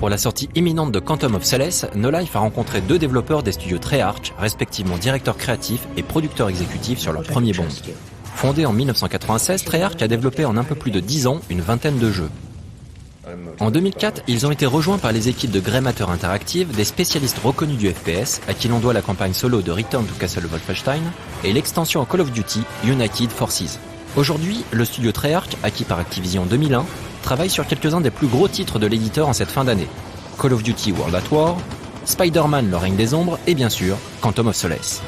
Pour la sortie imminente de Quantum of Solace, Nolife a rencontré deux développeurs des studios Treyarch, respectivement directeur créatif et producteur exécutif sur leur premier Bond. Fondé en 1996, Treyarch a développé en un peu plus de 10 ans une vingtaine de jeux. En 2004, ils ont été rejoints par les équipes de Grey Matter Interactive, des spécialistes reconnus du FPS, à qui l'on doit la campagne solo de Return to Castle Wolfenstein, et l'extension à Call of Duty, United Forces. Aujourd'hui, le studio Treyarch, acquis par Activision en 2001, travaille sur quelques-uns des plus gros titres de l'éditeur en cette fin d'année. Call of Duty World at War, Spider-Man Le règne des ombres et bien sûr, Quantum of Solace.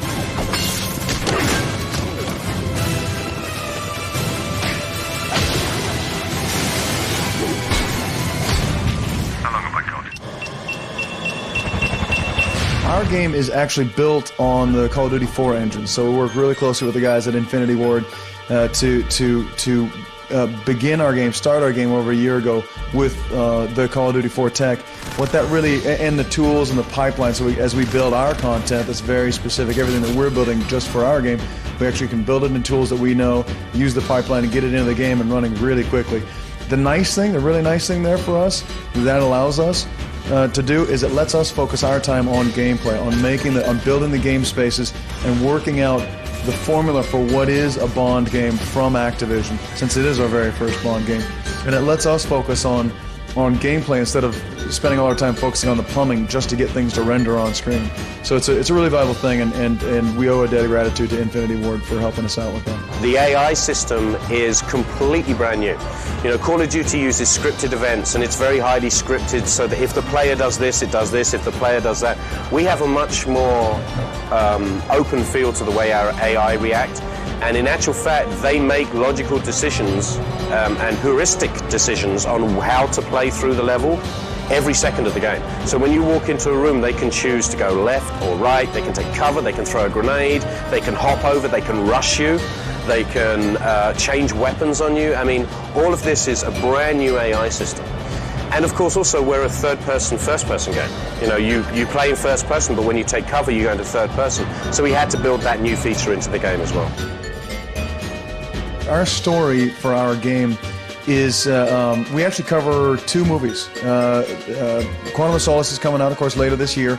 Our game is actually built on the Call of Duty 4 engine, so we work really closely with the guys at Infinity Ward to begin our game, start our game over a year ago with the Call of Duty 4 tech. What that really, and the tools and the pipeline, so as we build our content that's very specific, everything that we're building just for our game, we actually can build it in tools that we know, use the pipeline and get it into the game and running really quickly. The really nice thing there for us, that allows us to do is it lets us focus our time on gameplay, on building the game spaces and working out the formula for what is a Bond game from Activision, since it is our very first Bond game. And it lets us focus on gameplay instead of spending all our time focusing on the plumbing just to get things to render on screen. So it's a really valuable thing, and we owe a debt of gratitude to Infinity Ward for helping us out with that. The AI system is completely brand new. You know, Call of Duty uses scripted events, and it's very highly scripted, so that if the player does this, it does this, if the player does that. We have a much more open feel to the way our AI react. And in actual fact, they make logical decisions and heuristic decisions on how to play through the level every second of the game. So when you walk into a room, they can choose to go left or right, they can take cover, they can throw a grenade, they can hop over, they can rush you, they can change weapons on you. I mean, all of this is a brand new AI system. And of course also we're a third-person, first-person game. You know, you play in first person, but when you take cover, you go into third person. So we had to build that new feature into the game as well. Our story for our game is we actually cover two movies. Quantum of Solace is coming out, of course, later this year,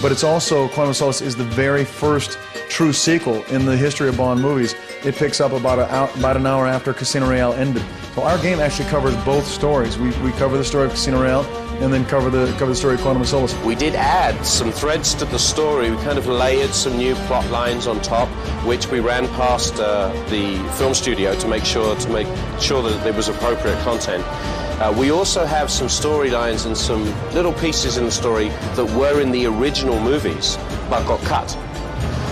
but it's also, Quantum of Solace is the very first true sequel in the history of Bond movies. It picks up about an hour after Casino Royale ended. So our game actually covers both stories. We cover the story of Casino Royale and then cover the story of Quantum of Solace. We did add some threads to the story. We kind of layered some new plot lines on top, which we ran past the film studio to make sure that there was appropriate content. We also have some storylines and some little pieces in the story that were in the original movies but got cut.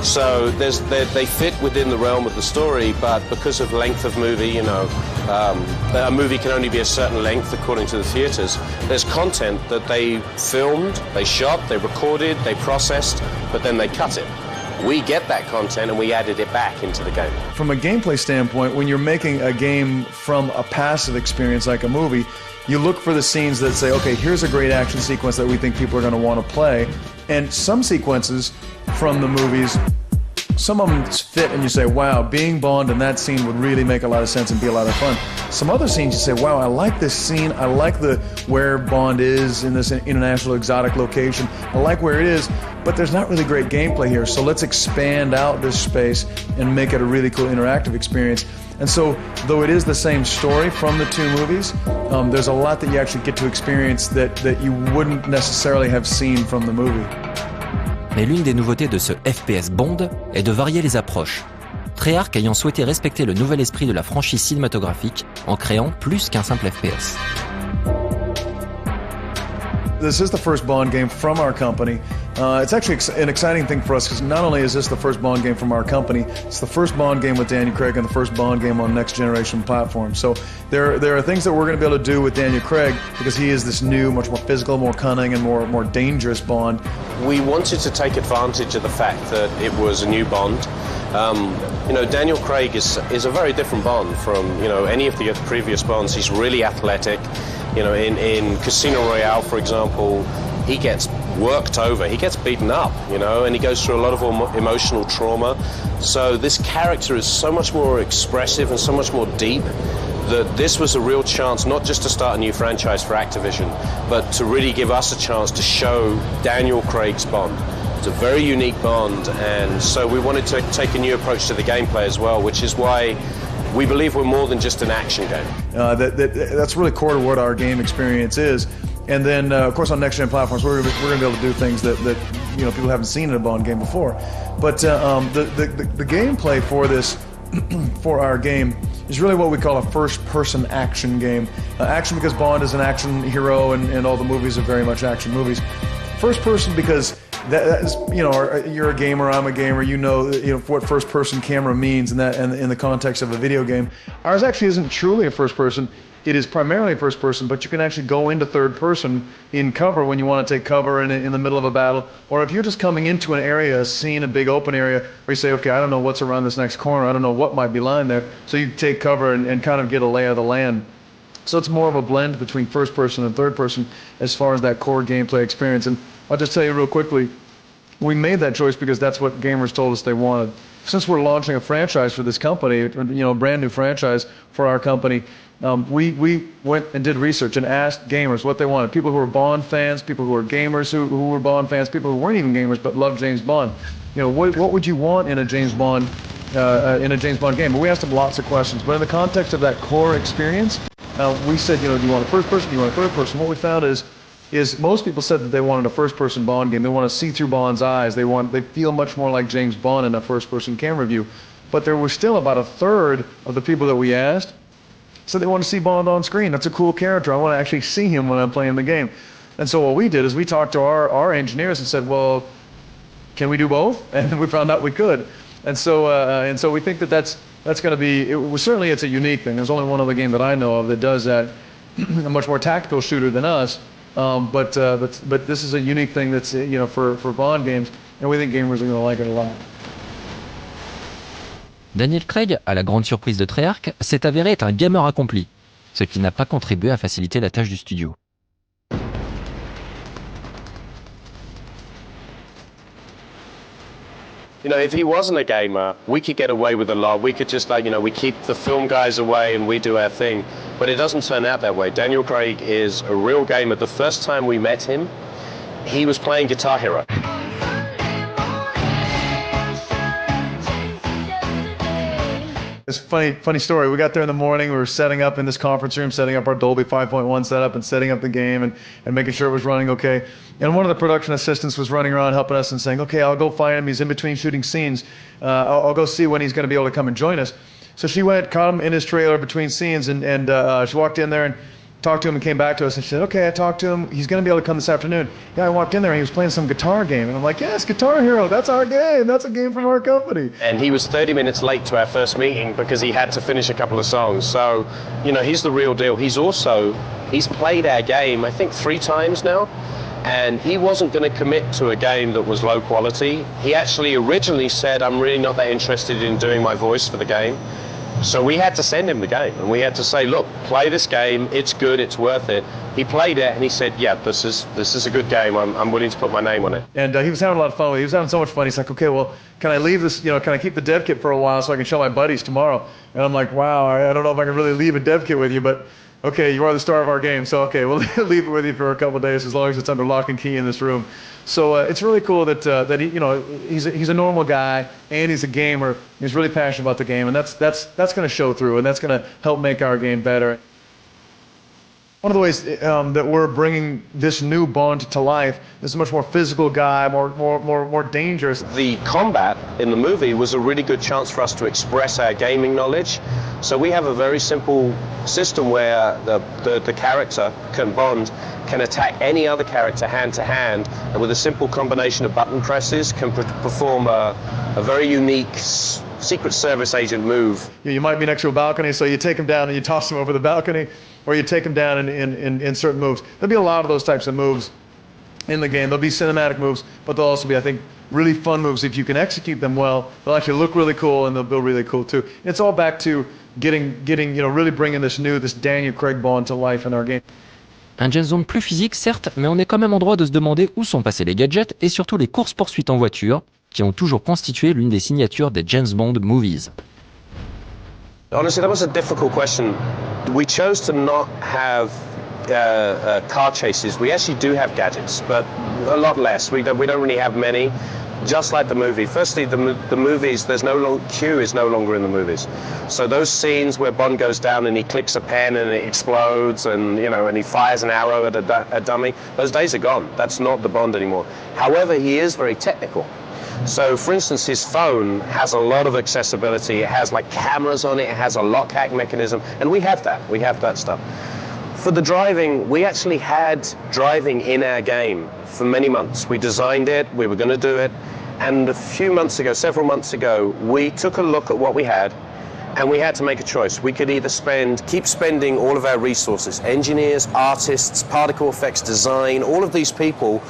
So they fit within the realm of the story, but because of length of movie, you know, a movie can only be a certain length according to the theatres. There's content that they filmed, they shot, they recorded, they processed, but then they cut it. We get that content and we added it back into the game. From a gameplay standpoint, when you're making a game from a passive experience like a movie, you look for the scenes that say, okay, here's a great action sequence that we think people are going to want to play. And some sequences from the movies, some of them fit and you say, wow, being Bond in that scene would really make a lot of sense and be a lot of fun. Some other scenes you say, wow, I like this scene, I like where Bond is in this international exotic location, I like where it is, but there's not really great gameplay here, so let's expand out this space and make it a really cool interactive experience. And so, though it is the same story from the two movies, there's a lot that you actually get to experience that you wouldn't necessarily have seen from the movie. Mais l'une des nouveautés de ce FPS Bond est de varier les approches. Treyarch ayant souhaité respecter le nouvel esprit de la franchise cinématographique en créant plus qu'un simple FPS. This is the first Bond game from our company. It's actually an exciting thing for us because not only is this the first Bond game from our company, it's the first Bond game with Daniel Craig and the first Bond game on next generation platforms. So there are things that we're going to be able to do with Daniel Craig because he is this new, much more physical, more cunning, and more dangerous Bond. We wanted to take advantage of the fact that it was a new Bond. You know, Daniel Craig is a very different Bond from, you know, any of the previous Bonds. He's really athletic. You know, in Casino Royale, for example, he gets worked over, he gets beaten up, you know, and he goes through a lot of emotional trauma. So this character is so much more expressive and so much more deep that this was a real chance not just to start a new franchise for Activision, but to really give us a chance to show Daniel Craig's Bond. It's a very unique Bond, and so we wanted to take a new approach to the gameplay as well, which is why we believe we're more than just an action game. That's really core to what our game experience is. And then, of course, on next-gen platforms, we're going to be able to do things that you know, people haven't seen in a Bond game before. But the gameplay for this, for our game, is really what we call a first-person action game. Action because Bond is an action hero, and all the movies are very much action movies. First-person because that is, you know, you're a gamer, I'm a gamer. You know what first-person camera means in the context of a video game. Ours actually isn't truly a first-person. It is primarily first person, but you can actually go into third person in cover when you want to take cover in the middle of a battle. Or if you're just coming into an area, seeing a big open area, where you say, okay, I don't know what's around this next corner, I don't know what might be lying there. So you take cover and kind of get a lay of the land. So it's more of a blend between first person and third person as far as that core gameplay experience. And I'll just tell you real quickly, we made that choice because that's what gamers told us they wanted. Since we're launching a franchise for this company, you know, a brand new franchise for our company, we went and did research and asked gamers what they wanted. People who were Bond fans, people who were gamers who were Bond fans, people who weren't even gamers but loved James Bond. You know, what would you want in a James Bond game? But we asked them lots of questions. But in the context of that core experience, we said, you know, do you want a first person? Do you want a third person? What we found is most people said that they wanted a first-person Bond game. They want to see through Bond's eyes. They feel much more like James Bond in a first-person camera view. But there was still about a third of the people that we asked said they want to see Bond on screen. That's a cool character. I want to actually see him when I'm playing the game. And so what we did is we talked to our engineers and said, well, can we do both? And we found out we could. And so we think that that's going to be. Certainly it's a unique thing. There's only one other game that I know of that does that. A much more tactical shooter than us. But this is a unique thing that's, you know, for Bond games, and we think gamers are going to like it a lot. Daniel Craig, à la grande surprise de Treyarch, s'est avéré être un gamer accompli, ce qui n'a pas contribué à faciliter la tâche du studio. You know, if he wasn't a gamer, we could get away with a lot. We could just, like, you know, we keep the film guys away and we do our thing. But it doesn't turn out that way. Daniel Craig is a real gamer. The first time we met him, he was playing Guitar Hero. It's a funny story. We got there in the morning. We were setting up in this conference room, setting up our Dolby 5.1 setup and setting up the game and making sure it was running okay. And one of the production assistants was running around helping us and saying, okay, I'll go find him. He's in between shooting scenes. I'll go see when he's going to be able to come and join us. So she went, caught him in his trailer between scenes, and she walked in there and talked to him and came back to us and she said, okay, I talked to him. He's going to be able to come this afternoon. Yeah, I walked in there and he was playing some guitar game. And I'm like, yes, Guitar Hero, that's our game. That's a game from our company. And he was 30 minutes late to our first meeting because he had to finish a couple of songs. So, you know, he's the real deal. He's played our game, I think 3 times now. And he wasn't going to commit to a game that was low quality. He actually originally said, I'm really not that interested in doing my voice for the game. So we had to send him the game, and we had to say, look, play this game, it's good, it's worth it. He played it, and he said, yeah, this is a good game, I'm willing to put my name on it. And he was having a lot of fun with it. He was having so much fun. He's like, okay, well, can I leave this, you know, can I keep the dev kit for a while so I can show my buddies tomorrow? And I'm like, wow, I don't know if I can really leave a dev kit with you, but okay, you are the star of our game, so okay, we'll leave it with you for a couple of days as long as it's under lock and key in this room. So it's really cool that he, you know, he's a normal guy and he's a gamer. He's really passionate about the game, and that's going to show through, and that's going to help make our game better. One of the ways that we're bringing this new Bond to life is a much more physical guy, more dangerous. The combat in the movie was a really good chance for us to express our gaming knowledge. So we have a very simple system where the character, Bond, can attack any other character hand to hand, and with a simple combination of button presses can perform a very unique Secret Service agent move. You might be next to a balcony, so you take him down and you toss him over the balcony, or you take him down in certain moves. There'll be a lot of those types of moves in the game. There'll be cinematic moves, but there'll also be, I think, really fun moves. If you can execute them well, they'll actually look really cool and they'll be really cool too. It's all back to getting you know, really bringing this Daniel Craig Bond to life in our game. Un James Bond plus physique, certes, mais on est quand même en droit de se demander où sont passés les gadgets et surtout les courses-poursuites en voiture, qui ont toujours constitué l'une des signatures des James Bond movies. Honestly, that was a difficult question. We chose to not have car chases. We actually do have gadgets, but a lot less. We don't really have many. Just like the movie. Firstly, the movies, Q is no longer in the movies. So those scenes where Bond goes down and he clicks a pen and it explodes, and and he fires an arrow at a dummy, those days are gone. That's not the Bond anymore. However, he is very technical. So, for instance, his phone has a lot of accessibility. It has like cameras on it. It has a lock hack mechanism, and we have that. We have that stuff. For the driving, we actually had driving in our game for many months. We designed it. We were going to do it, and several months ago, we took a look at what we had, and we had to make a choice. We could either keep spending all of our resources, engineers, artists, particle effects design, all of these people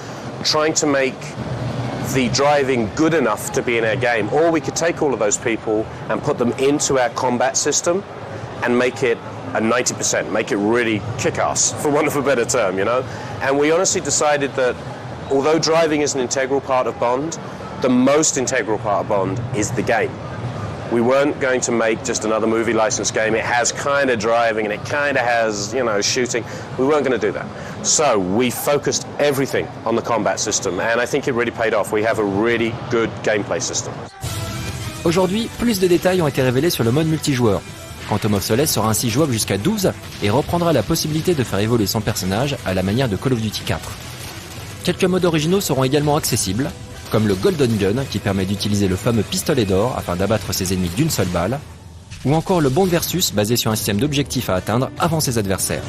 trying to make the driving good enough to be in our game, or we could take all of those people and put them into our combat system and make it a 90%, make it really kick-ass, for want of a better term, And we honestly decided that although driving is an integral part of Bond, the most integral part of Bond is the game. We weren't going to make just another movie license game. It has kind of driving and it kind of has, shooting. We weren't going to do that. So we focused everything on the combat system, and I think it really paid off. We have a really good gameplay system. Aujourd'hui, plus de détails ont été révélés sur le mode multijoueur. Quantum of Solace sera ainsi jouable jusqu'à 12 et reprendra la possibilité de faire évoluer son personnage à la manière de Call of Duty 4. Quelques modes originaux seront également accessibles, comme le Golden Gun qui permet d'utiliser le fameux pistolet d'or afin d'abattre ses ennemis d'une seule balle, ou encore le Bond Versus basé sur un système d'objectifs à atteindre avant ses adversaires.